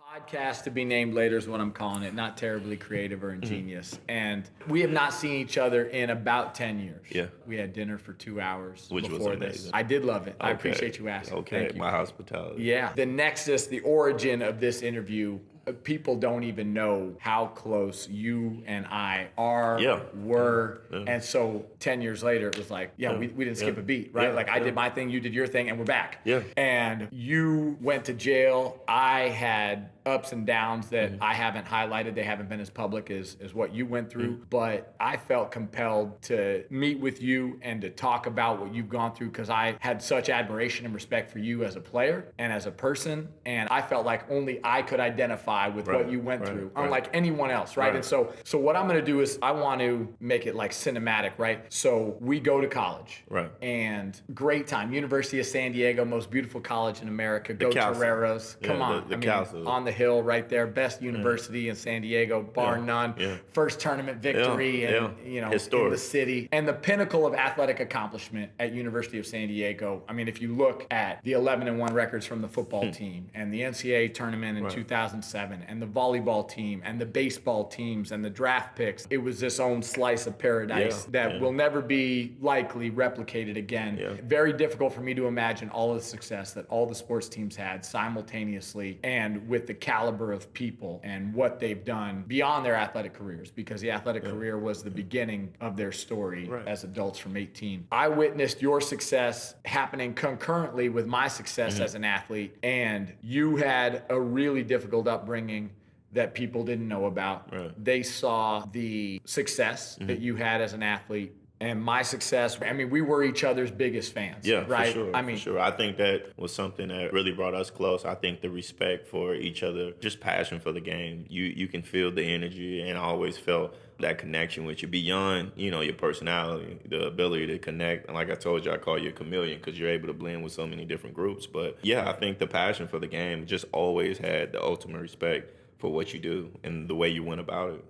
Podcast to be named later is what I'm calling it. Not terribly creative or ingenious. And we have not seen each other in about 10 years. Yeah. We had dinner for 2 hours Which was before amazing. this. I did love it. I Okay. appreciate you asking. Okay, Thank you. my hospitality. Yeah. The nexus, the origin of this interview, people don't even know how close you and I are, Yeah. were. Yeah. And so 10 years later, it was like, we didn't skip a beat, right? Yeah. Like I did my thing, you did your thing, and we're back. Yeah. And you went to jail. I had ups and downs that I haven't highlighted. They haven't been as public as what you went through. But I felt compelled to meet with you and to talk about what you've gone through because I had such admiration and respect for you as a player and as a person. And I felt like only I could identify with what you went through, unlike anyone else, right? And so what I'm going to do is I want to make it like cinematic, right? So we go to college. Right. And great time. University of San Diego, most beautiful college in America. Go castle. Toreros. Come on. The castle. On the hill right there. Best university in San Diego, bar none. Yeah. First tournament victory in Historic. the city. And the pinnacle of athletic accomplishment at University of San Diego. I mean, if you look at the 11-1 records from the football team and the NCAA tournament in 2007 and the volleyball team and the baseball teams and the draft picks, it was this own slice of paradise that will never be likely replicated again. Yeah. Very difficult for me to imagine all of the success that all the sports teams had simultaneously and with the caliber of people and what they've done beyond their athletic careers, because the athletic career was the beginning of their story as adults from 18. I witnessed your success happening concurrently with my success as an athlete, and you had a really difficult upbringing that people didn't know about. Right. They saw the success that you had as an athlete and my success. I mean, we were each other's biggest fans. Yeah, right? for sure. I mean, for sure. I think that was something that really brought us close. I think the respect for each other, just passion for the game. You can feel the energy, and I always felt that connection with you beyond, your personality, the ability to connect. And like I told you, I call you a chameleon because you're able to blend with so many different groups. But yeah, I think the passion for the game just always had the ultimate respect for what you do and the way you went about it,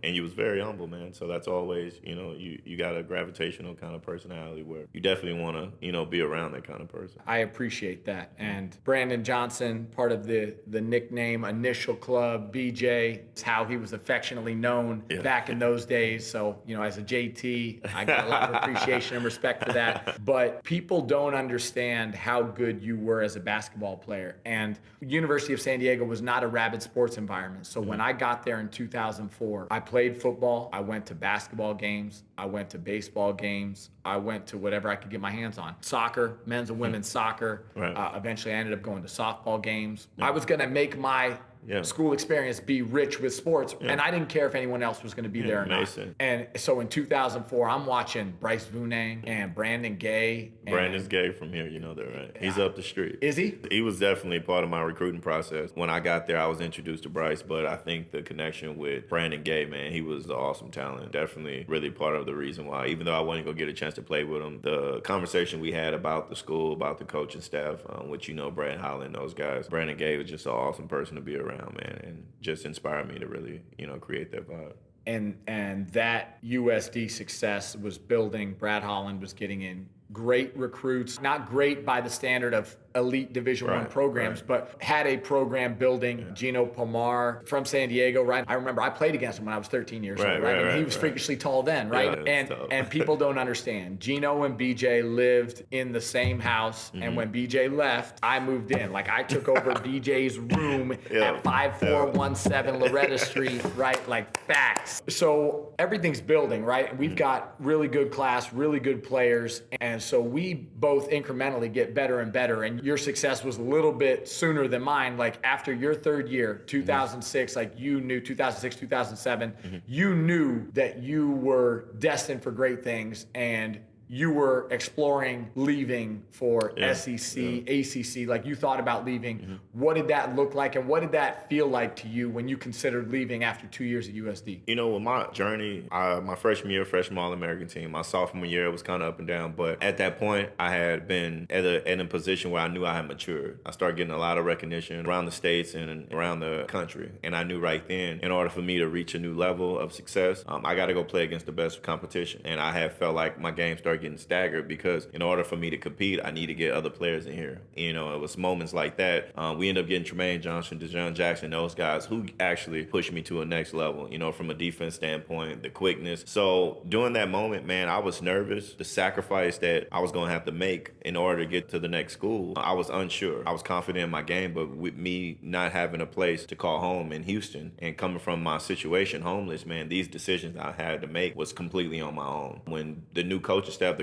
and you was very humble, man. So that's always, you got a gravitational kind of personality where you definitely want to, be around that kind of person. I appreciate that. And Brandon Johnson, part of the nickname Initial Club, BJ, is how he was affectionately known back in those days. So, as a JT, I got a lot of appreciation and respect for that. But people don't understand how good you were as a basketball player. And University of San Diego was not a rabid sports environment. So when I got there in 2004, I played football. I went to basketball games. I went to baseball games. I went to whatever I could get my hands on. Soccer, men's and women's soccer. Right. Eventually, I ended up going to softball games. I was going to make my school experience be rich with sports, and I didn't care if anyone else was going to be there or not. And so in 2004, I'm watching Bryce Vunang and Brandon Gay. Brandon's Gay from here, that, right? He's up the street. Is he? He was definitely part of my recruiting process. When I got there, I was introduced to Bryce, but I think the connection with Brandon Gay, man, he was an awesome talent. Definitely really part of the reason why, even though I wasn't going to get a chance to play with him, the conversation we had about the school, about the coaching staff, which, Brad Holland, those guys, Brandon Gay was just an awesome person to be around, man, and just inspired me to really, create that vibe. And that USD success was building. Brad Holland was getting in great recruits, not great by the standard of elite Division I programs, but had a program building. Gino Pomar from San Diego, right? I remember I played against him when I was 13 years old, right? And he was freakishly tall then, right? And people don't understand. Gino and BJ lived in the same house, and when BJ left, I moved in. Like I took over BJ's room at 5417 Loretta Street, right? Like facts. So everything's building, right? And we've got really good class, really good players, and so we both incrementally get better and better. And your success was a little bit sooner than mine. Like after your third year, 2006, like you knew 2006, 2007, you knew that you were destined for great things, and you were exploring leaving for SEC, ACC, like you thought about leaving. What did that look like, and what did that feel like to you when you considered leaving after 2 years at USD? With my journey, my freshman year, freshman All-American team, my sophomore year, it was kind of up and down, but at that point, I had been in a position where I knew I had matured. I started getting a lot of recognition around the states and around the country, and I knew right then, in order for me to reach a new level of success, I got to go play against the best competition, and I had felt like my game started start getting staggered because in order for me to compete, I need to get other players in here. You know, it was moments like that. We ended up getting Tremaine Johnson, DeJohn Jackson, those guys who actually pushed me to a next level, you know, from a defense standpoint, the quickness. So during that moment, man, I was nervous. The sacrifice that I was going to have to make in order to get to the next school, I was unsure. I was confident in my game, but with me not having a place to call home in Houston and coming from my situation, homeless, man, these decisions I had to make was completely on my own. When the new coaching staff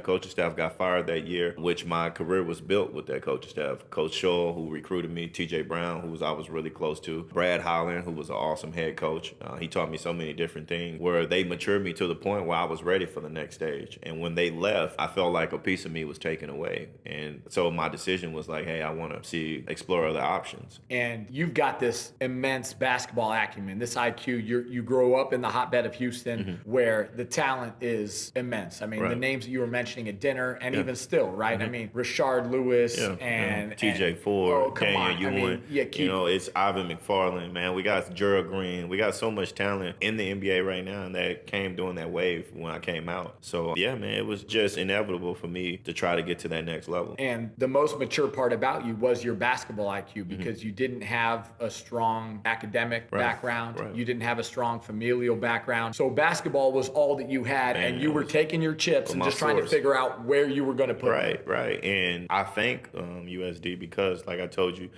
got fired that year, which my career was built with that coaching staff. Coach Scholl, who recruited me, TJ Brown, who I was really close to, Brad Holland, who was an awesome head coach. He taught me so many different things where they matured me to the point where I was ready for the next stage. And when they left, I felt like a piece of me was taken away. And so my decision was like, hey, I want to explore other options. And you've got this immense basketball acumen, this IQ. You grow up in the hotbed of Houston where the talent is immense. I mean, the names that you were mentioning at dinner and even still, right? I mean, Rashard Lewis and TJ Ford, Daniel Ewan. You know, it's Ivan McFarland, man. We got Gerald Green. We got so much talent in the NBA right now, and that came during that wave when I came out. So, yeah, man, it was just inevitable for me to try to get to that next level. And the most mature part about you was your basketball IQ because you didn't have a strong academic background. You didn't have a strong familial background. So basketball was all that you had, and you were taking your chips and just trying to figure out where you were going to put them. Right. And I thank USD because, like I told you,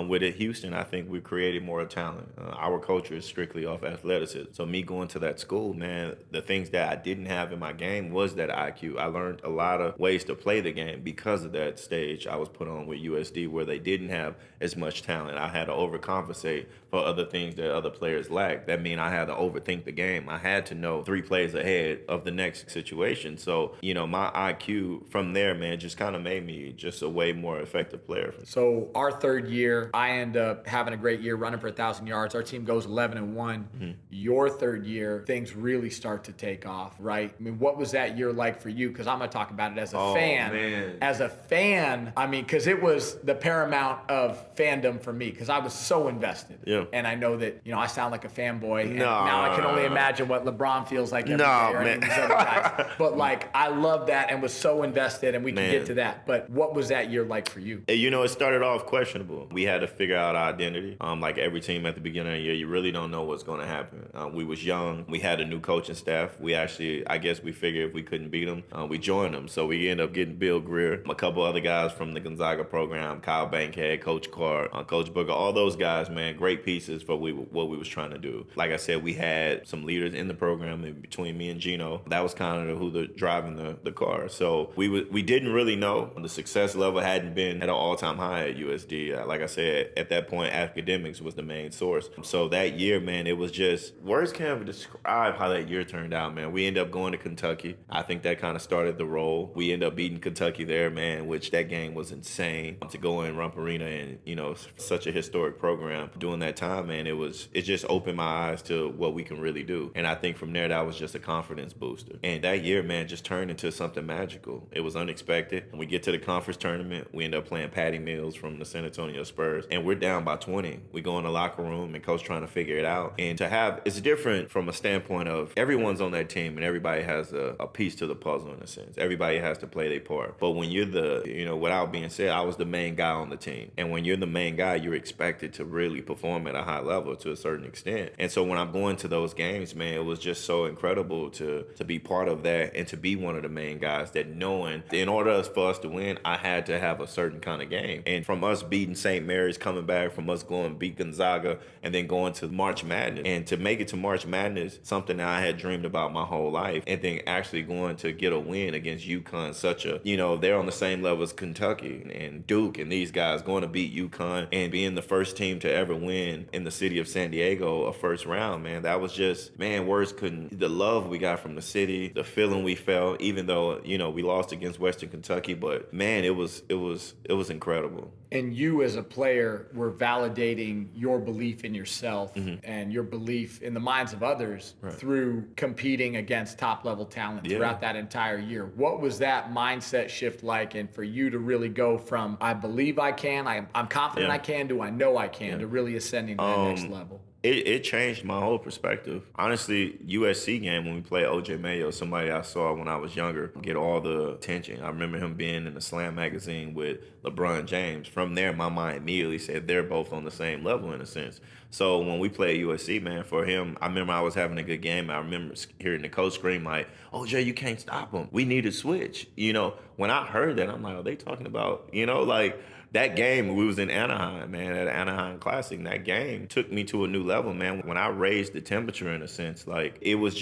with it, Houston, I think we created more talent. Our culture is strictly off athleticism. So me going to that school, man, the things that I didn't have in my game was that IQ. I learned a lot of ways to play the game because of that stage I was put on with USD where they didn't have as much talent. I had to overcompensate for other things that other players lacked. That means I had to overthink the game. I had to know 3 plays ahead of the next situation. So, you know, my IQ from there, man, just kind of made me just a way more effective player. So our third year, I end up having a great year running for 1,000 yards. Our team goes 11-1. Your third year, things really start to take off, right? I mean, what was that year like for you? Because I'm going to talk about it as a fan. Man. As a fan, I mean, because it was the paramount of fandom for me because I was so invested. Yeah. And I know that, you know, I sound like a fanboy. And now I can only imagine what LeBron feels like every day or any of these other guys. But, like, I love that and was so invested, and we can get to that. But what was that year like for you? You know, it started off questionable. We had to figure out our identity. Like every team at the beginning of the year, you really don't know what's going to happen. We was young. We had a new coaching staff. We actually, I guess we figured if we couldn't beat them, we joined them. So we ended up getting Bill Greer, a couple other guys from the Gonzaga program, Kyle Bankhead, Coach Carr, Coach Booker, all those guys, man, great pieces for what we was trying to do. Like I said, we had some leaders in the program in between me and Gino. That was kind of who driving the car. So we didn't really know. The success level hadn't been at an all-time high at USD. Like I said, at that point, academics was the main source. So that year, man, it was just, words can't even describe how that year turned out, man. We ended up going to Kentucky. I think that kind of started the roll. We ended up beating Kentucky there, man, which that game was insane. To go in Rump Arena and, you know, such a historic program during that time, man, it just opened my eyes to what we can really do. And I think from there, that was just a confidence booster. And that year, man, just turned into something magical. It was unexpected. When we get to the conference tournament, we end up playing Patty Mills from the San Antonio Spurs, and we're down by 20. We go in the locker room and coach trying to figure it out. And it's different from a standpoint of everyone's on that team and everybody has a piece to the puzzle in a sense. Everybody has to play their part. But when you're without being said, I was the main guy on the team. And when you're the main guy, you're expected to really perform at a high level to a certain extent. And so when I'm going to those games, man, it was just so incredible to be part of that and to be one of the main guys that knowing in order for us to win, I had to have a certain kind of game. And from us beating St. Mary's, coming back from us going beat Gonzaga and then going to March Madness. And to make it to March Madness, something that I had dreamed about my whole life, and then actually going to get a win against UConn, they're on the same level as Kentucky and Duke and these guys, going to beat UConn and being the first team to ever win in the city of San Diego a first round, man. That was just, man, words couldn't, the love we got from the city, the feeling we felt, even though, you know, we lost against Western Kentucky, but man, it was incredible. And you as a player were validating your belief in yourself and your belief in the minds of others through competing against top-level talent throughout that entire year. What was that mindset shift like? And for you to really go from, I believe I can, I'm confident I can, to I know I can, to really ascending to the next level? It changed my whole perspective. Honestly, USC game when we played OJ Mayo, somebody I saw when I was younger, get all the attention. I remember him being in the Slam magazine with LeBron James. From there, my mind immediately said they're both on the same level in a sense. So when we played USC, man, for him, I remember I was having a good game. I remember hearing the coach scream like, OJ, you can't stop him. We need to switch. When I heard that, I'm like, are they talking about, like, that game, we was in Anaheim, man, at Anaheim Classic. And that game took me to a new level, man. When I raised the temperature in a sense, like it was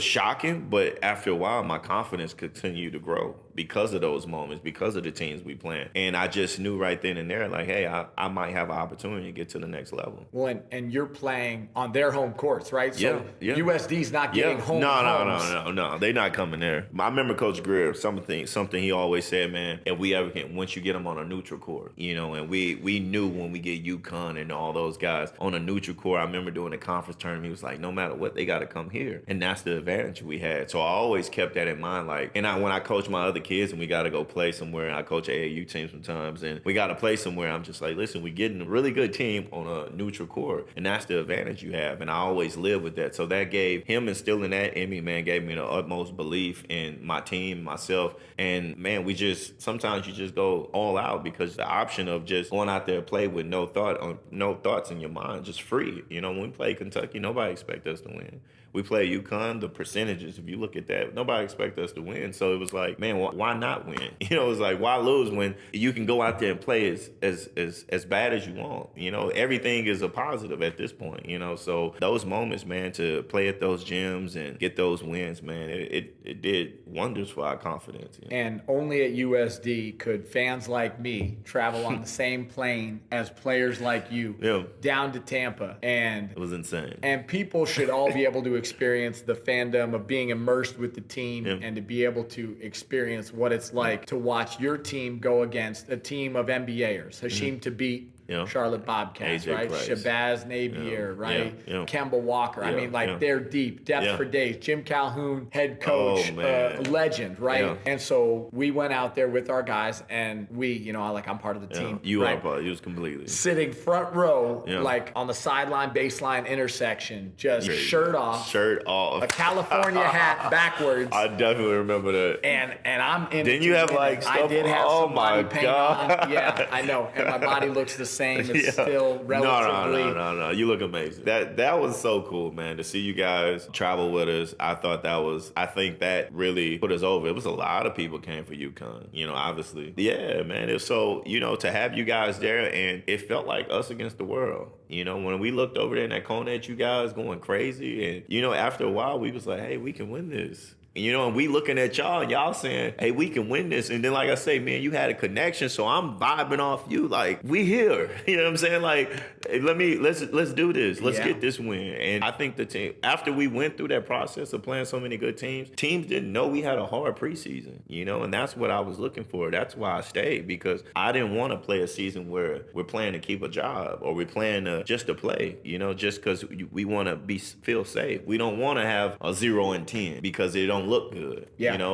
shocking, but after a while, my confidence continued to grow because of those moments, because of the teams we playing. And I just knew right then and there, like, hey, I might have an opportunity to get to the next level. Well, and you're playing on their home courts, right? So yeah. USD's not getting home. No. They're not coming there. I remember Coach Greer, something he always said, man, if we ever can, once you get them on a neutral court, and we knew when we get UConn and all those guys on a neutral court, I remember doing the conference tournament, he was like, no matter what, they got to come here. And that's the advantage we had. So I always kept that in mind. Like, when I coach my other kids and we got to go play somewhere, I coach AAU teams sometimes, and we got to play somewhere, I'm just like, listen, we're getting a really good team on a neutral court, and that's the advantage you have. And I always live with that. So that gave him instilling that in me, man, gave me the utmost belief in my team, myself. And man, sometimes you just go all out because the option of just going out there and play with no thoughts in your mind, just free. When we play Kentucky, nobody expect us to win. We play UConn, the percentages, if you look at that, nobody expect us to win. So it was like, man, why not win? It was like, why lose when you can go out there and play as bad as you want? Everything is a positive at this point, So those moments, man, to play at those gyms and get those wins, man, it did wonders for our confidence. And only at USD could fans like me travel on the same plane as players like you down to Tampa. And it was insane. And people should all be able to experience the fandom of being immersed with the team and to be able to experience what it's like to watch your team go against a team of NBAers. Hashim Thabit, Charlotte Bobcats, AJ right? Price. Shabazz Napier, right? Kemba Walker. I mean, they're deep, depth for days. Jim Calhoun, head coach, legend, right? Yeah. And so we went out there with our guys, and I'm part of the team. You right? are part. You was completely Sitting front row, like on the sideline, baseline intersection, just shirt off, a California hat backwards. I definitely remember that. And I'm in. Didn't you have like stuff? I did have some body paint God. on. Yeah, I know, and my body looks the same. It's still relatively. No. You look amazing. That was so cool, man, to see you guys travel with us. I think that really put us over. It was a lot of people came for UConn, obviously. Yeah, man. It's so, to have you guys there, and it felt like us against the world. When we looked over there in that corner at you guys going crazy, and, after a while, we was like, hey, we can win this. And we looking at y'all, and y'all saying, hey, we can win this. And then, like I say, man, you had a connection, so I'm vibing off you. Like, we here. You know what I'm saying? Like, hey, let's do this. Let's get this win. And I think the team, after we went through that process of playing so many good teams didn't know we had a hard preseason, and that's what I was looking for. That's why I stayed, because I didn't want to play a season where we're playing to keep a job, or we're playing just to play, just because we want to feel safe. We don't want to have a 0-10 because it don't look good.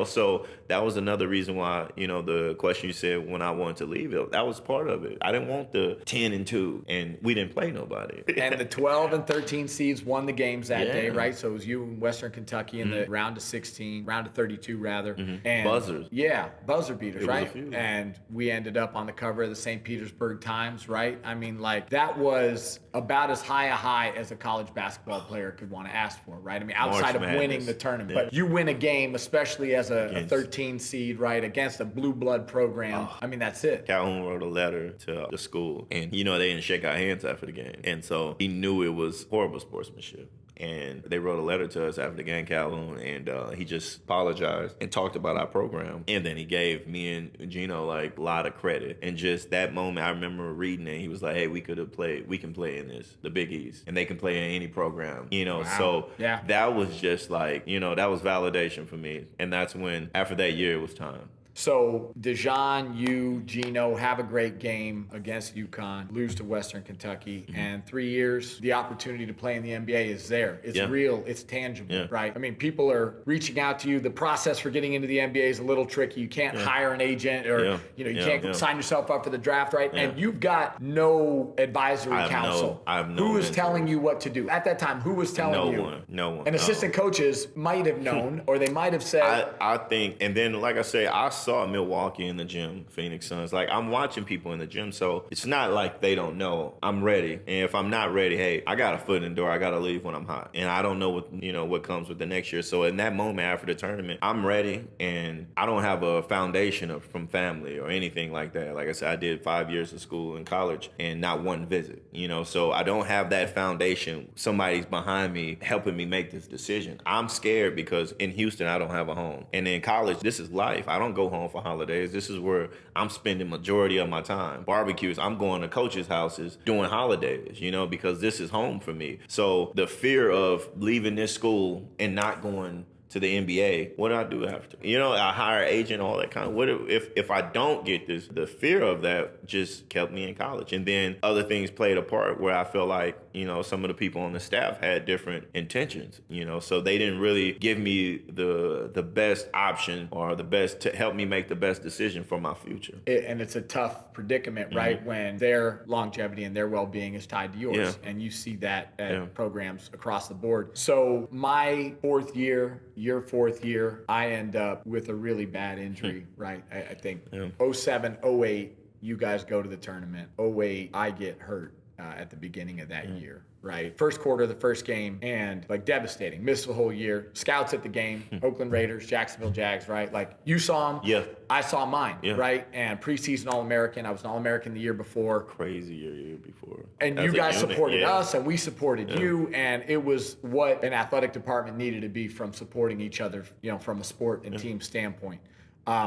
So that was another reason why, the question you said when I wanted to leave, that was part of it. I didn't want the 10-2, and we didn't play nobody. And the 12 and 13 seeds won the games that day, right? So it was you and Western Kentucky in the round of 32 rather. And buzzers. Yeah, buzzer beaters, right? And we ended up on the cover of the St. Petersburg Times, right? I mean, like, that was about as high a high as a college basketball player could want to ask for, right? I mean, outside of winning the tournament. But you win a game, especially as a 13 seed, right, against a blue blood program. I mean, that's it. Calhoun wrote a letter to the school, and they didn't shake our hands after the game. And so he knew it was horrible sportsmanship. And they wrote a letter to us after the game, Calhoun, and he just apologized and talked about our program. And then he gave me and Gino like a lot of credit. And just that moment, I remember reading it. He was like, hey, we can play in this, the Big East, and they can play in any program, Wow. So that was just like, that was validation for me. And that's when, after that year, it was time. So Dejan, you, Gino, have a great game against UConn, lose to Western Kentucky, and 3 years, the opportunity to play in the NBA is there. It's real, it's tangible, right? I mean, people are reaching out to you. The process for getting into the NBA is a little tricky. You can't hire an agent, or you can't sign yourself up for the draft, right? And you've got no advisory council. I have no who is telling you what to do at that time? Who was telling you? No one. And assistant coaches might have known, or they might have said. I think, and then like I say, I saw Milwaukee in the gym, Phoenix Suns. Like, I'm watching people in the gym, so it's not like they don't know. I'm ready, and if I'm not ready, hey, I got a foot in the door. I got to leave when I'm hot, and I don't know what comes with the next year. So in that moment after the tournament, I'm ready, and I don't have a foundation from family or anything like that. Like I said, I did 5 years of school and college, and not one visit. So I don't have that foundation. Somebody's behind me helping me make this decision. I'm scared because in Houston I don't have a home, and in college this is life. I don't go home for holidays. This is where I'm spending majority of my time. Barbecues, I'm going to coaches' houses doing holidays, because this is home for me. So the fear of leaving this school and not going to the NBA, what do I do after? I hire an agent, all that kind of. What if I don't get this? The fear of that just kept me in college, and then other things played a part where I feel like some of the people on the staff had different intentions. So they didn't really give me the best option or the best to help me make the best decision for my future. And it's a tough predicament, right? When their longevity and their well-being is tied to yours, and you see that at programs across the board. So my fourth year. Your fourth year, I end up with a really bad injury, right? I think 07, 08, you guys go to the tournament. 08, I get hurt at the beginning of that year, right? First quarter of the first game, and devastating. Missed the whole year. Scouts at the game, Oakland Raiders, Jacksonville Jags, right? Like, you saw them. Yeah. I saw mine, right? And preseason All-American. I was an All-American the year before. Crazy year before. And you guys supported us, and we supported you, and it was what an athletic department needed to be from supporting each other, from a sport and team standpoint.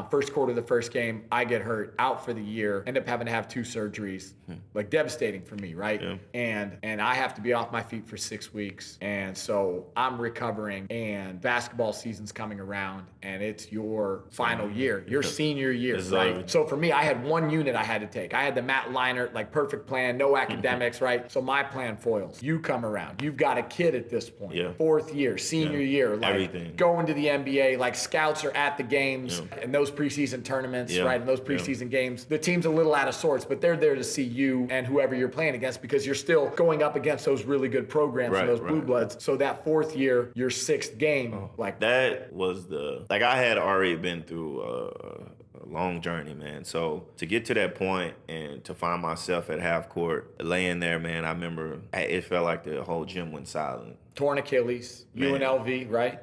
First quarter of the first game, I get hurt, out for the year, end up having to have 2 surgeries, devastating for me, right? Yeah. And I have to be off my feet for 6 weeks. And so I'm recovering, and basketball season's coming around, and it's your final year, your senior year, right? So for me, I had 1 unit I had to take. I had the Matt Leinart, perfect plan, no academics, right? So my plan foils. You come around. You've got a kid at this point. Yeah. Fourth year, senior year, everything. Going to the NBA, scouts are at the games. Yeah. In those preseason tournaments, right, in those preseason games, the team's a little out of sorts, but they're there to see you and whoever you're playing against, because you're still going up against those really good programs and those blue bloods. So that fourth year, your 6th game, that was I had already been through a long journey, man. So to get to that point and to find myself at half court, laying there, man, I remember it felt like the whole gym went silent. Torn Achilles, UNLV, right?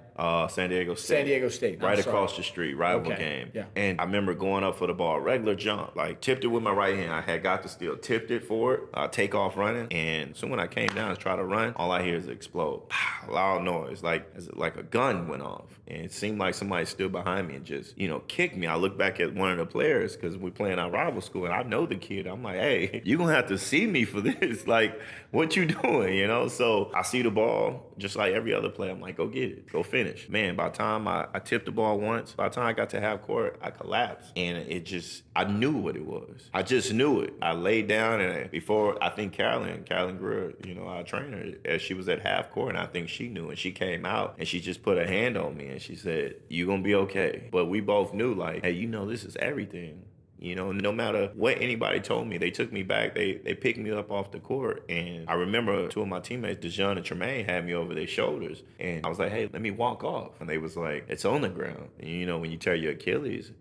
San Diego State. San Diego State. Right across the street, rival game. Yeah. And I remember going up for the ball, regular jump, tipped it with my right hand. I had got to steal, tipped it forward, take off running. And so when I came down to try to run, all I hear is explode. Pow, loud noise, like a gun went off. And it seemed like somebody stood behind me and just, kicked me. I looked back at one of the players because we're playing our rival school, and I know the kid. I'm like, hey, you're going to have to see me for this. What you doing, So I see the ball, just like every other play. I'm like, go get it. Go finish. Man, by the time I tipped the ball once, by the time I got to half court, I collapsed. And I knew what it was. I just knew it. I laid down, and before, I think Carolyn Greer, our trainer, as she was at half court, and I think she knew, and she came out, and she just put a hand on me, and she said, you're going to be okay. But we both knew, hey, this is everything. No matter what anybody told me, they took me back. They picked me up off the court. And I remember 2 of my teammates, Dejan and Tremaine, had me over their shoulders. And I was like, hey, let me walk off. And they was like, it's on the ground. And when you tear your Achilles,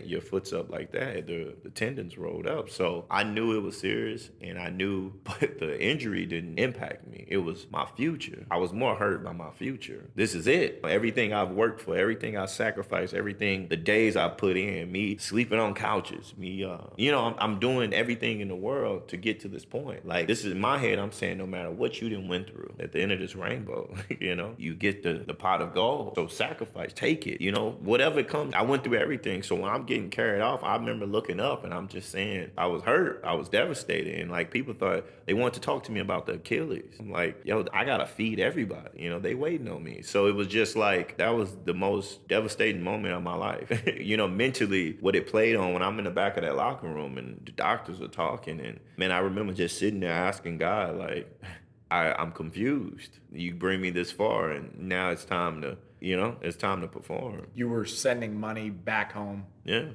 your foot's up like that, the tendons rolled up. So I knew it was serious, and I knew, but the injury didn't impact me. It was my future. I was more hurt by my future. This is it. Everything I've worked for, everything I sacrificed, everything, the days I put in, me sleeping on couches, I'm doing everything in the world to get to this point. This is in my head, I'm saying no matter what you done went through, at the end of this rainbow, you get the pot of gold. So sacrifice, take it, whatever comes. I went through everything. everything. So when I'm getting carried off, I remember looking up and I'm just saying, I was hurt. I was devastated. And like people thought they wanted to talk to me about the Achilles. I'm like, yo, I got to feed everybody. You know, they waiting on me. So it was just like, that was the most devastating moment of my life. You know, mentally, what it played on when I'm in the back of that locker room and the doctors were talking. And man, I remember just sitting there asking God, like, I'm confused. You bring me this far, and now it's time to, you know, it's time to perform. You were sending money back home,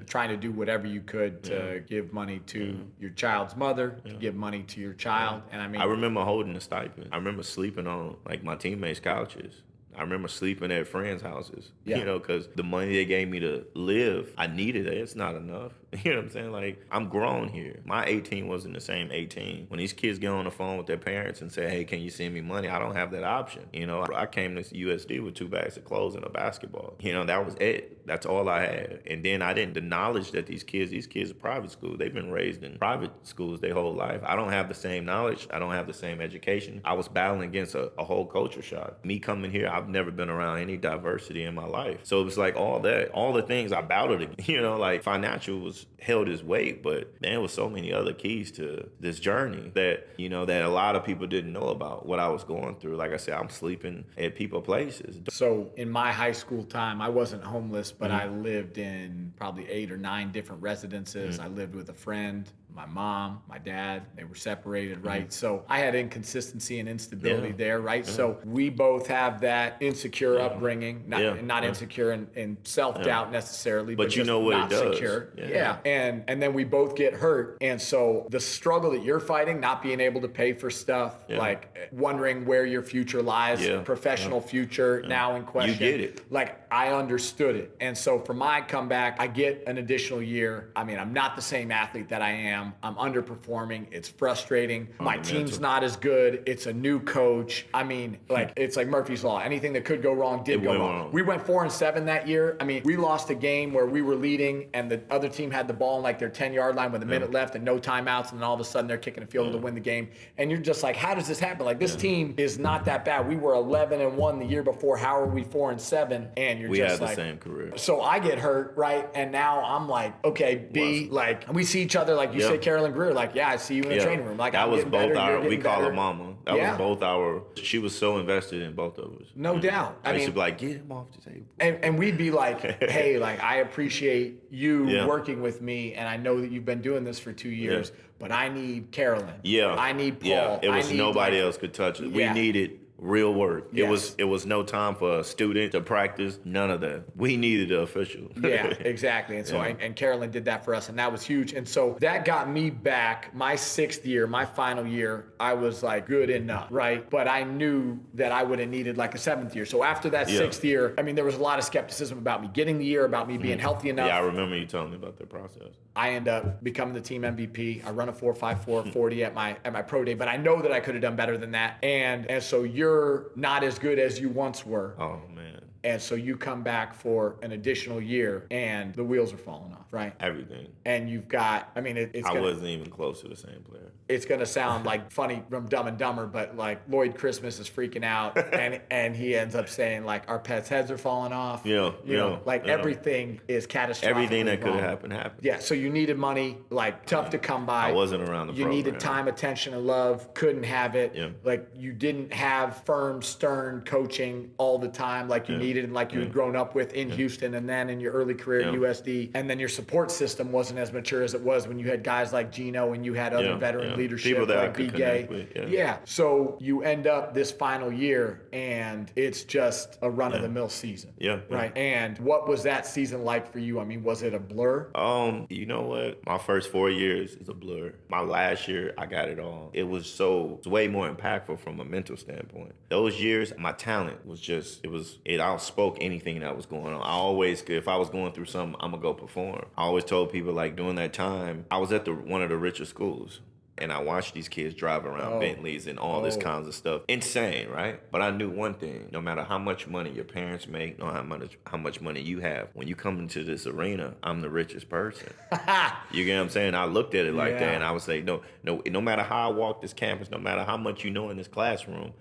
trying to do whatever you could to give money to your child's mother, to give money to your child. And I mean, I remember holding a stipend. I remember sleeping on like my teammates' couches. I remember sleeping at friends' houses, you know, because the money they gave me to live, I needed it. It's not enough. You know what I'm saying? Like, I'm grown here. My 18 wasn't the same 18. When these kids get on the phone with their parents and say, hey, can you send me money? I don't have that option. You know, I came to USD with 2 bags of clothes and a basketball. You know, that was it. That's all I had. And then the knowledge that these kids are private school. They've been raised in private schools their whole life. I don't have the same knowledge. I don't have the same education. I was battling against a whole culture shock. Me coming here, I've never been around any diversity in my life. So it was like all the things I battled against, you know, like financial was held its weight, but there was so many other keys to this journey that, you know, that a lot of people didn't know about what I was going through. Like I said, I'm sleeping at people places. So in my high school time, I wasn't homeless, but I lived in probably 8 or 9 different residences. I lived with a friend, my mom, my dad, they were separated, right? So I had inconsistency and instability there, right? So we both have that insecure upbringing, not insecure in self-doubt necessarily, but you just know what not it does. Secure. And then we both get hurt. And so the struggle that you're fighting, not being able to pay for stuff, like wondering where your future lies, professional future now in question. You get it. Like, I understood it. And so for my comeback, I get an additional year. I mean, I'm not the same athlete that I am. I'm underperforming. It's frustrating. My team's not as good. It's a new coach. I mean, like, it's like Murphy's Law. Anything that could go wrong did go wrong. We went 4-7 that year. I mean, we lost a game where we were leading and the other team had the ball on like their 10-yard line with a minute left and no timeouts, and then all of a sudden they're kicking a field goal to win the game. And you're just like, how does this happen? Like, this team is not that bad. We were 11-1 the year before. How are we 4-7? And you're just like, the same career. So I get hurt, right? And now I'm like, okay, B, like, we see each other, like you say, Carolyn Greer, like, yeah, I see you in the training room. Like, that I'm was getting both better, we call her mama. That was both she was so invested in both of us. No doubt. I used to be like, get him off the table. And we'd be like, hey, like, I appreciate you working with me, and I know that you've been doing this for 2 years, but I need Carolyn. I need Paul. It was nobody else could touch it. We needed real work. Yes. It was no time for a student to practice. None of that. We needed the official. Yeah, exactly. And so and Carolyn did that for us, and that was huge. And so that got me back. My 6th year, my final year, I was like good enough, right? But I knew that I would have needed like a 7th year. So after that 6th year, I mean, there was a lot of skepticism about me getting the year, about me being healthy enough. Yeah, I remember you telling me about that process. I end up becoming the team MVP. I run a 4.54 40 at my pro day, but I know that I could have done better than that. And so you're not as good as you once were. Oh, man. And so you come back for an additional year and the wheels are falling off, right? Everything. And you've got, I mean, I wasn't even close to the same player. It's going to sound like funny from Dumb and Dumber, but like Lloyd Christmas is freaking out and he ends up saying like our pets' heads are falling off. Everything is catastrophic. Everything that could have happened. Yeah, so you needed money, like tough to come by. I wasn't around the program. You needed time, attention, and love. Couldn't have it. Yeah. Like you didn't have firm, stern coaching all the time like you needed and like you had grown up with in Houston and then in your early career at USD. And then your support system wasn't as mature as it was when you had guys like Gino and you had other veteran leadership people that like I could B-Gay. connect with. Yeah. So you end up this final year and it's just a run-of-the-mill season. Yeah. Right. And what was that season like for you? I mean, was it a blur? You know what? My first 4 years is a blur. My last year, I got it all. It was way more impactful from a mental standpoint. Those years, my talent was just, it outspoke anything that was going on. I always, if I was going through something, I'm gonna go perform. I always told people like during that time, I was at one of the richer schools. And I watched these kids drive around Bentleys and all this kinds of stuff. Insane, right? But I knew one thing. No matter how much money your parents make, no how much money you have, when you come into this arena, I'm the richest person. You get what I'm saying? I looked at it like that, and I was like, no matter how I walk this campus, no matter how much you know in this classroom,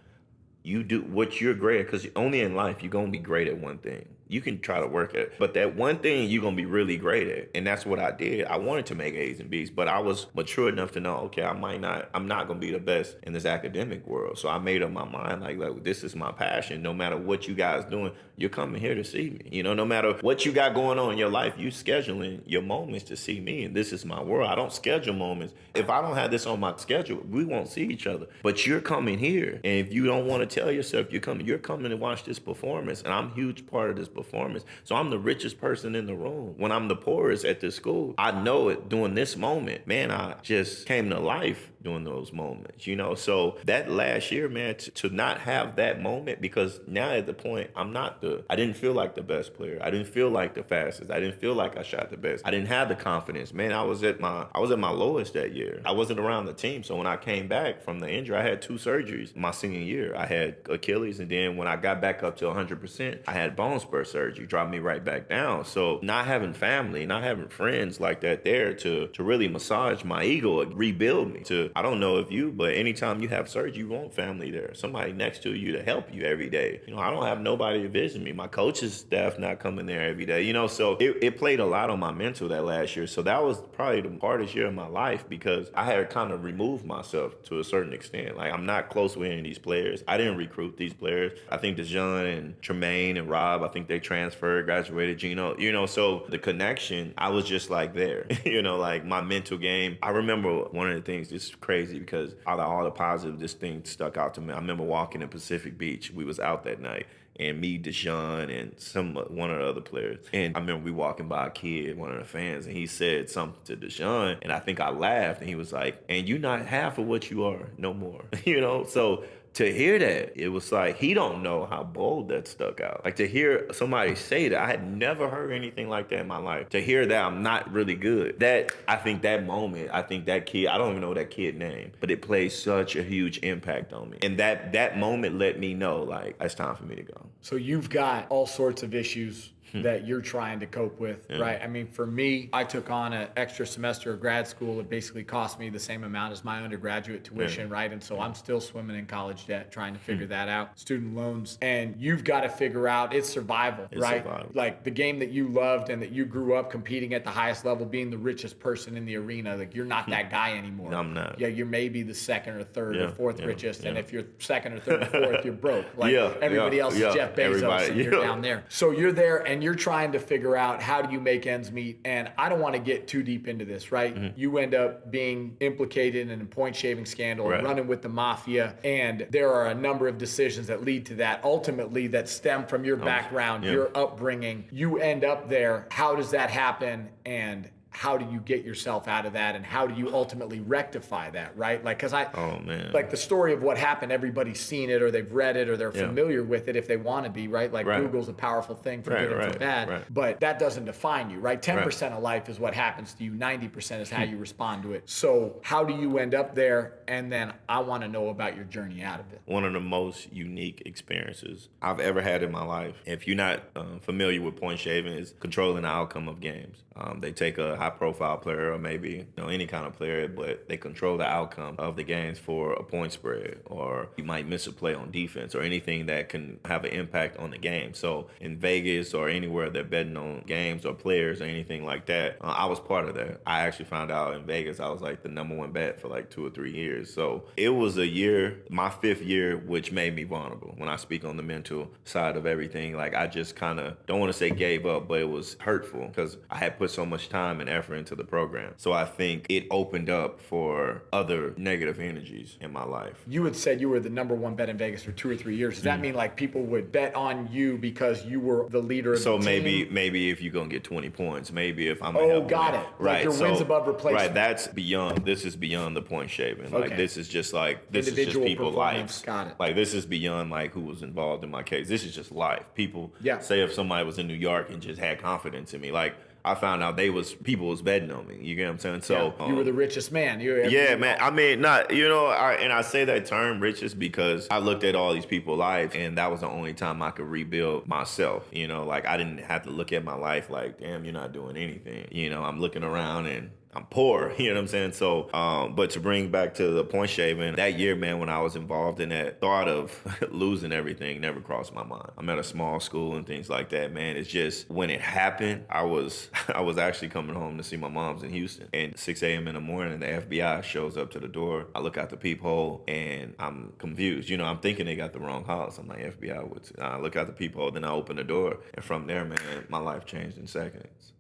you do what you're great at, because only in life you're going to be great at one thing. You can try to work at it. But that one thing you're going to be really great at. And that's what I did. I wanted to make A's and B's, but I was mature enough to know, okay, I'm not going to be the best in this academic world. So I made up my mind, like, this is my passion. No matter what you guys doing, you're coming here to see me. You know, no matter what you got going on in your life, you scheduling your moments to see me. And this is my world. I don't schedule moments. If I don't have this on my schedule, we won't see each other. But you're coming here. And if you don't want to tell yourself you're coming to watch this performance. And I'm a huge part of this performance. So I'm the richest person in the room. When I'm the poorest at this school, I know it during this moment. Man, I just came to life during those moments, you know? So that last year, man, to not have that moment, because now at the point, I didn't feel like the best player. I didn't feel like the fastest. I didn't feel like I shot the best. I didn't have the confidence. Man, I was at my lowest that year. I wasn't around the team. So when I came back from the injury, I had 2 surgeries my senior year. I had Achilles, and then when I got back up to 100%, I had bone spur surgery, dropped me right back down. So not having family, not having friends like that there to really massage my ego, rebuild me. I don't know if you, but anytime you have surgery, you want family there. Somebody next to you to help you every day. You know, I don't have nobody to visit me. My coach's staff not coming there every day. You know, so it played a lot on my mental that last year. So that was probably the hardest year of my life, because I had kind of removed myself to a certain extent. Like, I'm not close with any of these players. I didn't recruit these players. I think DeJohn and Tremaine and Rob, I think they transferred, graduated, Gino. You know, so the connection, I was just like there. You know, like my mental game. I remember one of the things, this is crazy because out of all the positive, this thing stuck out to me. I remember walking in Pacific Beach. We was out that night. And me, DeJohn, and one of the other players. And I remember we walking by a kid, one of the fans, and he said something to DeJohn, and I think I laughed, and he was like, "And you not half of what you are no more." You know, so to hear that, it was like, he don't know how bold that stuck out. Like, to hear somebody say that, I had never heard anything like that in my life. To hear that I'm not really good. I think that kid, I don't even know that kid's name, but it played such a huge impact on me. And that moment let me know, like, it's time for me to go. So you've got all sorts of issues that you're trying to cope with, right? I mean, for me, I took on an extra semester of grad school. It basically cost me the same amount as my undergraduate tuition, right? And so I'm still swimming in college debt, trying to figure that out. Student loans. And you've got to figure out, it's survival, right? Survival. Like, the game that you loved and that you grew up competing at the highest level, being the richest person in the arena, like, you're not that guy anymore. No, I'm not. Yeah, you're maybe the second or third or fourth richest. And if you're second or third or fourth, you're broke. Like, everybody else is Jeff Bezos, and you're down there. So you're there, and you're trying to figure out, how do you make ends meet? And I don't want to get too deep into this, right? You end up being implicated in a point shaving scandal, running with the mafia, and there are a number of decisions that lead to that, ultimately, that stem from your background, your upbringing. You end up there. How does that happen? And how do you get yourself out of that, and how do you ultimately rectify that, right? Like, because like, the story of what happened, everybody's seen it, or they've read it, or they're familiar with it if they want to be, right? Like, Google's a powerful thing for good and for bad, but that doesn't define you, right? 10% of life is what happens to you, 90% is how you respond to it. So how do you end up there? And then I want to know about your journey out of it. One of the most unique experiences I've ever had in my life, if you're not familiar with point shaving, is controlling the outcome of games. They take a high-profile player, or maybe any kind of player, but they control the outcome of the games for a point spread, or you might miss a play on defense, or anything that can have an impact on the game. So in Vegas or anywhere they're betting on games or players or anything like that, I was part of that. I actually found out in Vegas I was like the #1 bet for like 2 or 3 years. So it was a year, my 5th year, which made me vulnerable. When I speak on the mental side of everything, like, I just kind of, don't want to say gave up, but it was hurtful because I had put so much time and effort into the program. So I think it opened up for other negative energies in my life. You had said you were the #1 bet in Vegas for 2 or 3 years. Does that mean, like, people would bet on you because you were the leader of the team? So maybe if you're going to get 20 points, maybe if I'm got it. Right. Like, your wins above replacement. Right. This is beyond the point shaving. Okay. Like, this is just like, this individual is just people's lives. Got it. Like, this is beyond like who was involved in my case. This is just life. People say if somebody was in New York and just had confidence in me, like, I found out people was betting on me. You get what I'm saying? So you were the richest man. Man. I mean, not, and I say that term richest because I looked at all these people's lives, and that was the only time I could rebuild myself. Like, I didn't have to look at my life like, damn, you're not doing anything. I'm looking around and I'm poor, you know what I'm saying? So, but to bring back to the point shaving, that year, man, when I was involved in that, thought of losing everything never crossed my mind. I'm at a small school and things like that, man. It's just, when it happened, I was actually coming home to see my mom's in Houston, and 6 a.m. in the morning, the FBI shows up to the door. I look out the peephole and I'm confused. You know, I'm thinking they got the wrong house. I'm like, FBI, I look out the peephole, then I open the door, and from there, man, my life changed in seconds.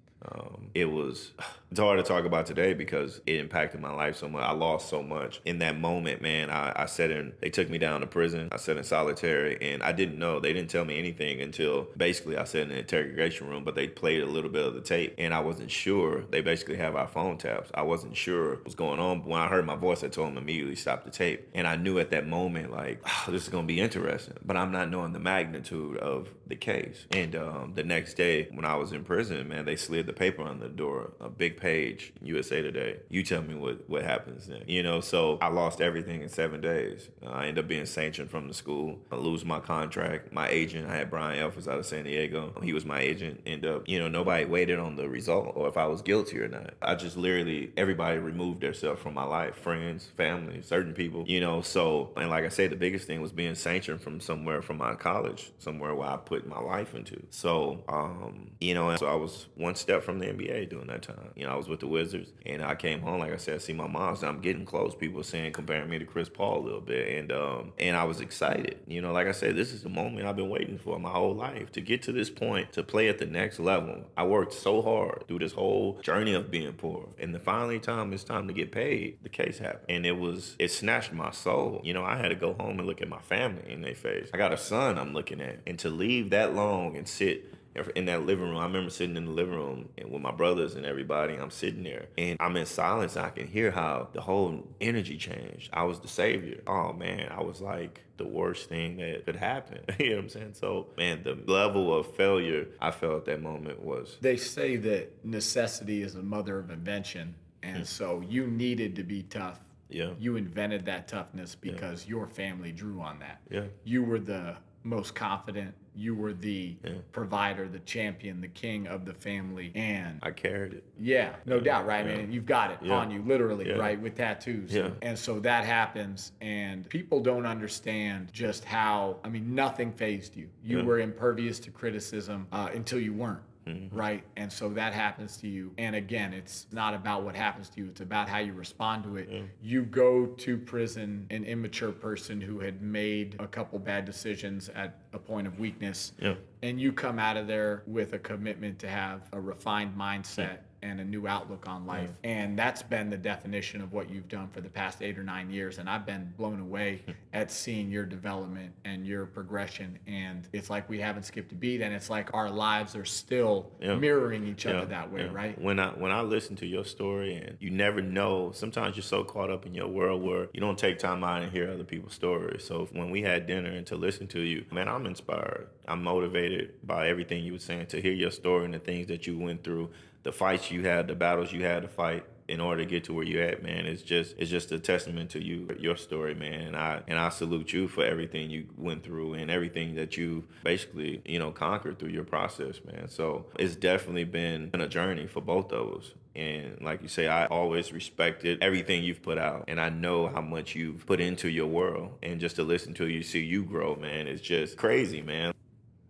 It's hard to talk about today because it impacted my life so much. I lost so much. In that moment, man, I sat in, they took me down to prison. I sat in solitary, and I didn't know. They didn't tell me anything until basically I sat in the interrogation room, but they played a little bit of the tape, and I wasn't sure. They basically have our phone taps. I wasn't sure what was going on. But when I heard my voice, I told them immediately, stop the tape. And I knew at that moment, like, oh, this is going to be interesting, but I'm not knowing the magnitude of the case. And the next day when I was in prison, man, they slid the paper on the door, a big page, USA Today. You tell me what happens then. You know, so I lost everything in 7 days. I ended up being sanctioned from the school. I lose my contract. My agent, I had Brian Elfers out of San Diego. He was my agent. And, nobody waited on the result or if I was guilty or not. I just literally, everybody removed themselves from my life. Friends, family, certain people, so, and like I said, the biggest thing was being sanctioned from somewhere, from my college, somewhere where I put my life into. So, and so I was one step from the NBA during that time. I was with the Wizards, and I came home, like I said, I see my mom, so I'm getting close. People saying, comparing me to Chris Paul a little bit, and I was excited. Like I said, this is the moment I've been waiting for my whole life, to get to this point, to play at the next level. I worked so hard through this whole journey of being poor, and the finally time it's time to get paid, the case happened, and it snatched my soul. I had to go home and look at my family in their face. I got a son I'm looking at, and to leave that long and sit in that living room. I remember sitting in the living room and with my brothers and everybody. I'm sitting there and I'm in silence. And I can hear how the whole energy changed. I was the savior. Oh man, I was like the worst thing that could happen. You know what I'm saying? So man, the level of failure I felt at that moment was. They say that necessity is the mother of invention. And so you needed to be tough. Yeah. You invented that toughness because your family drew on that. Yeah. You were the most confident. You were the provider, the champion, the king of the family, and I carried it. Yeah, no doubt, right? I mean, you've got it on you, literally, right, with tattoos. Yeah. And so that happens, and people don't understand just how. I mean, nothing fazed you. You were impervious to criticism until you weren't. Right? And so that happens to you. And again, it's not about what happens to you. It's about how you respond to it. You go to prison, an immature person who had made a couple bad decisions at a point of weakness. And you come out of there with a commitment to have a refined mindset and a new outlook on life. And that's been the definition of what you've done for the past 8 or 9 years. And I've been blown away at seeing your development and your progression. And it's like we haven't skipped a beat, and it's like our lives are still mirroring each other that way, right? When I listen to your story, and you never know, sometimes you're so caught up in your world where you don't take time out and hear other people's stories. So when we had dinner and to listen to you, man, I'm inspired. I'm motivated by everything you were saying, to hear your story and the things that you went through, the fights you had, the battles you had to fight in order to get to where you're at, man. It's just a testament to you, your story, man. And I salute you for everything you went through and everything that you basically, conquered through your process, man. So it's definitely been a journey for both of us. And like you say, I always respected everything you've put out. And I know how much you've put into your world. And just to listen to you, see you grow, man, it's just crazy, man.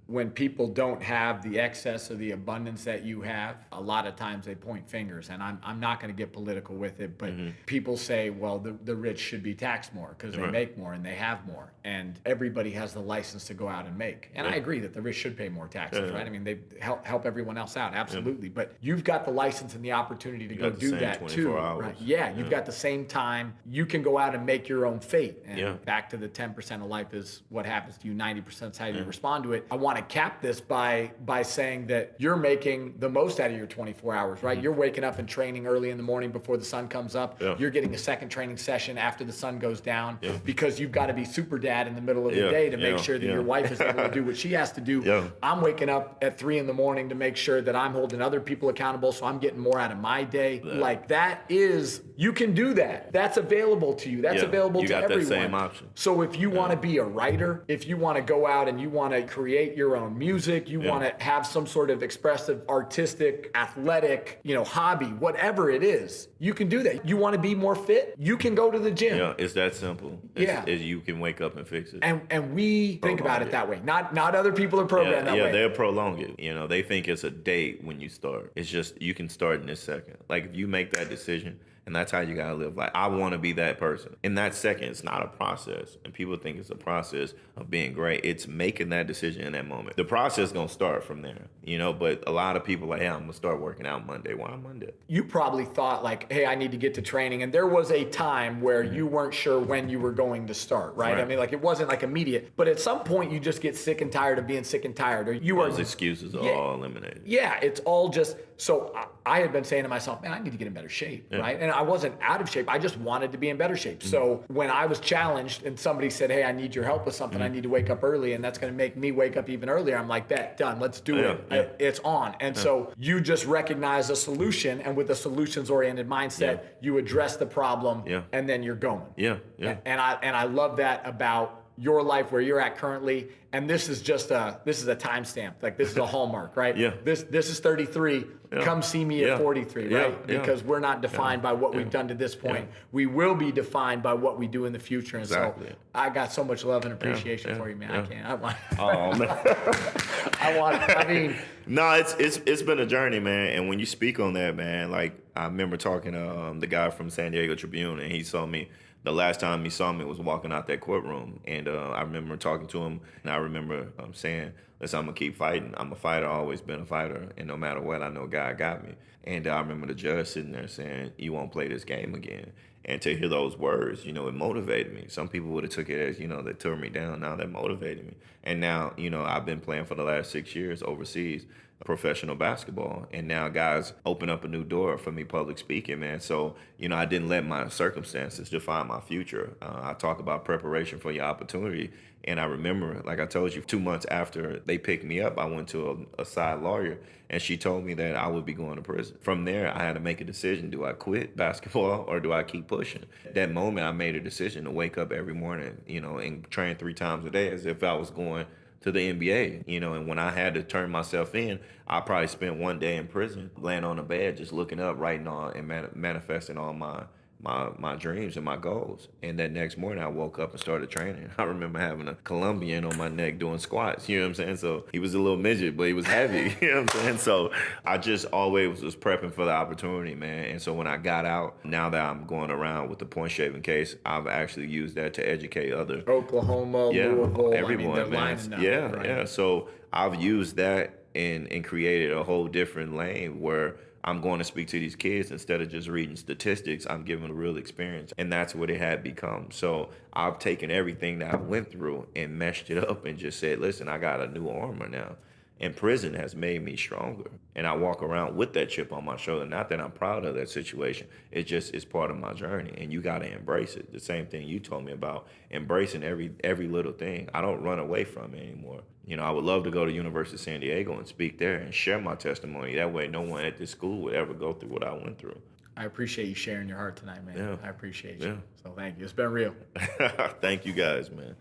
When people don't have the excess or the abundance that you have, a lot of times they point fingers. And I'm not going to get political with it, but people say, well, the rich should be taxed more because they make more and they have more. And everybody has the license to go out and make. And I agree that the rich should pay more taxes, right? I mean, they help everyone else out, absolutely. But you've got the license and the opportunity to go do that too. Right? Yeah, you've got the same time. You can go out and make your own fate. And back to the 10% of life is what happens to you, 90% is how you respond to it. I want to cap this by saying that you're making the most out of your 24 hours, right? You're waking up and training early in the morning before the sun comes up. You're getting a second training session after the sun goes down because you've got to be super dad in the middle of the day to make sure that your wife is able to do what she has to do. I'm waking up at 3 in the morning to make sure that I'm holding other people accountable, so I'm getting more out of my day. Like that is, you can do that. That's available to you. That's available to everyone. You got that same option. So if you want to be a writer, if you want to go out and you want to create your your own music, you want to have some sort of expressive, artistic, athletic, hobby, whatever it is, you can do that. You want to be more fit, you can go to the gym. Yeah, it's that simple. It's you can wake up and fix it. And we think about it that way. Not other people are programmed that way. Yeah, they'll prolong it. They think it's a date when you start. It's just you can start in this second. Like if you make that decision, and that's how you gotta live. Like I want to be that person. In that second, it's not a process, and people think it's a process of being great. It's making that decision in that moment. The process gonna start from there, But a lot of people are like, hey, I'm gonna start working out Monday. Why Monday? You probably thought like, hey, I need to get to training, and there was a time where you weren't sure when you were going to start, right? I mean, like it wasn't like immediate, but at some point you just get sick and tired of being sick and tired, or those excuses are all eliminated. Yeah, it's all just. So I had been saying to myself, man, I need to get in better shape, right? And I wasn't out of shape. I just wanted to be in better shape. So when I was challenged and somebody said, hey, I need your help with something, I need to wake up early, and that's going to make me wake up even earlier, I'm like, bet, done, let's do it. It's on. And so you just recognize a solution, and with a solutions-oriented mindset, you address the problem, and then you're going. And I love that about your life, where you're at currently, and this is a timestamp. Like this is a hallmark, right? This is 33. Come see me at 43, right? Because we're not defined by what we've done to this point. We will be defined by what we do in the future. And so I got so much love and appreciation for you, man. I can't. I mean. No, it's been a journey, man. And when you speak on that, man, like I remember talking to the guy from San Diego Tribune, and he saw me. The last time he saw me was walking out that courtroom, and I remember talking to him, and I remember saying, listen, I'm going to keep fighting. I'm a fighter, always been a fighter, and no matter what, I know God got me. And I remember the judge sitting there saying, you won't play this game again. And to hear those words, it motivated me. Some people would have took it as, that tore me down. Now that motivated me. And now, I've been playing for the last 6 years overseas, professional basketball. And now guys open up a new door for me public speaking, man. So, I didn't let my circumstances define my future. I talk about preparation for your opportunity. And I remember, like I told you, 2 months after they picked me up, I went to a side lawyer, and she told me that I would be going to prison. From there, I had to make a decision. Do I quit basketball or do I keep pushing? That moment, I made a decision to wake up every morning, and train 3 times a day as if I was going to the NBA, and when I had to turn myself in, I probably spent one day in prison, laying on the bed, just looking up, writing on and manifesting all my dreams and my goals. And that next morning I woke up and started training. I remember having a Colombian on my neck doing squats, you know what I'm saying? So he was a little midget, but he was heavy, you know what I'm saying? So I just always was prepping for the opportunity, man. And so when I got out, now that I'm going around with the point shaving case, I've actually used that to educate other Oklahoma, Louisville, everyone, man. Right? So I've used that and created a whole different lane where I'm going to speak to these kids instead of just reading statistics. I'm giving a real experience, and that's what it had become. So I've taken everything that I went through and meshed it up and just said, listen, I got a new armor now. And prison has made me stronger. And I walk around with that chip on my shoulder. Not that I'm proud of that situation. It's part of my journey. And you got to embrace it. The same thing you told me about, embracing every little thing. I don't run away from it anymore. I would love to go to University of San Diego and speak there and share my testimony. That way no one at this school would ever go through what I went through. I appreciate you sharing your heart tonight, man. I appreciate you. So thank you. It's been real. Thank you guys, man.